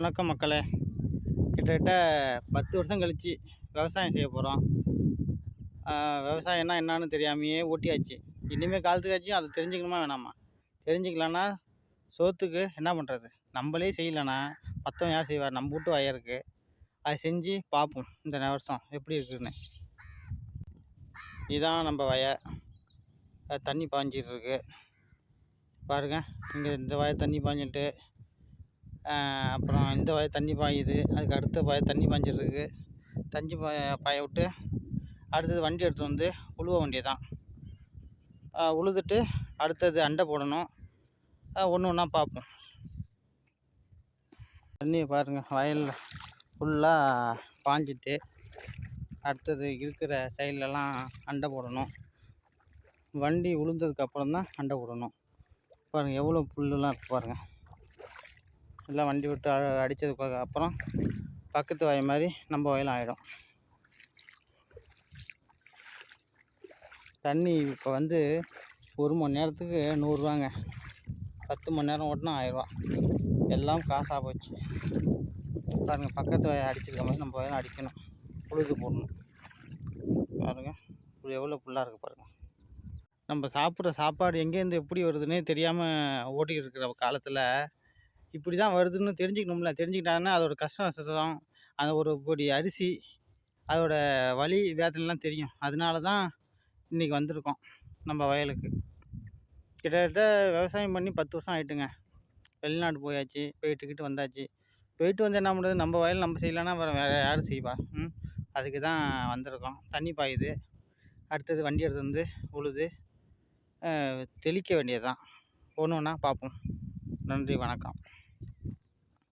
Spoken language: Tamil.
வணக்கம் மக்களே. கிட்டத்தட்ட 10 வருஷம் கழித்து விவசாயம் செய்ய போகிறோம். விவசாயம்னா என்னான்னு தெரியாமையே ஓட்டியாச்சு. இனிமேல் காலத்துக்காச்சும் அதை தெரிஞ்சுக்கணுமா வேணாமா? தெரிஞ்சுக்கலான்னா சோத்துக்கு என்ன பண்ணுறது? நம்மளே செய்யலைன்னா மற்றவன் யார் செய்வார்? நம்ம வீட்டு வயலுக்கு அதை செஞ்சு பார்ப்போம் இந்த வருஷம் எப்படி இருக்குதுன்னு. இதுதான் நம்ம வயல். தண்ணி பாய்ஞ்சிட்ருக்கு பாருங்கள். இங்கே இந்த வயல் தண்ணி பாய்ஞ்சிட்டு, அப்புறம் இந்த வயல் தண்ணி பாயுது. அதுக்கு அடுத்த வயல் தண்ணி பாய்ஞ்சிட்ருக்கு. தண்ணி பாய விட்டு அடுத்தது வண்டி எடுத்து வந்து உழுவ வேண்டியது தான். உழுதுட்டு அடுத்தது அண்டை போடணும். ஒன்று ஒன்றா பார்ப்போம். தண்ணியை பாருங்கள், வயலில் ஃபுல்லாக பாய்ஞ்சிட்டு அடுத்தது இருக்கிற சைட்லலாம் அண்டை போடணும். வண்டி உழுந்ததுக்கப்புறம் தான் அண்டை போடணும். பாருங்கள் எவ்வளோ புல்லுலாம் இருக்குது பாருங்கள். எல்லாம் வண்டி விட்டு அடித்ததுக்கு அப்புறம் பக்கத்து வயல் மாதிரி நம்ம வயலும் ஆகிடும். தண்ணி இப்போ வந்து 1 மணி நேரத்துக்கு 100 ரூபாங்க. 10 மணி நேரம் ஓட்டினா 1000 ரூபா. எல்லாம் காசாக போச்சு பாருங்கள். பக்கத்து வயல் அடிச்சிருக்க மாதிரி நம்ம வயலும் அடிக்கணும், உழுது போடணும். பாருங்கள் எவ்வளோ புல்லாக இருக்குது பாருங்கள். நம்ம சாப்பிட்ற சாப்பாடு எங்கேருந்து எப்படி வருதுன்னே தெரியாமல் ஓட்டிகிட்டு இருக்கிற காலத்தில் இப்படி தான் வருதுன்னு தெரிஞ்சுக்கணும்ல. தெரிஞ்சுக்கிட்டாங்கன்னா அதோட கஷ்டம் நஷ்டம், அந்த ஒரு பொடி அரிசி அதோட வலி வேதனைலாம் தெரியும். அதனால தான் இன்றைக்கி வந்திருக்கோம் நம்ம வயலுக்கு. கிட்டத்தட்ட விவசாயம் பண்ணி 10 வருஷம் ஆகிட்டுங்க. வெளிநாடு போயாச்சு, போயிட்டுக்கிட்டு வந்தாச்சு. போயிட்டு வந்து என்ன பண்ணுறது? நம்ம வயல் நம்ம செய்யலைன்னா வேறு யார் செய்வா? அதுக்கு தான் வந்திருக்கோம். தண்ணி பாயுது. அடுத்தது வண்டி எடுத்து வந்து உழுது தெளிக்க வேண்டியது தான். ஒன்று ஒன்றா பார்ப்போம். நன்றி, வணக்கம்.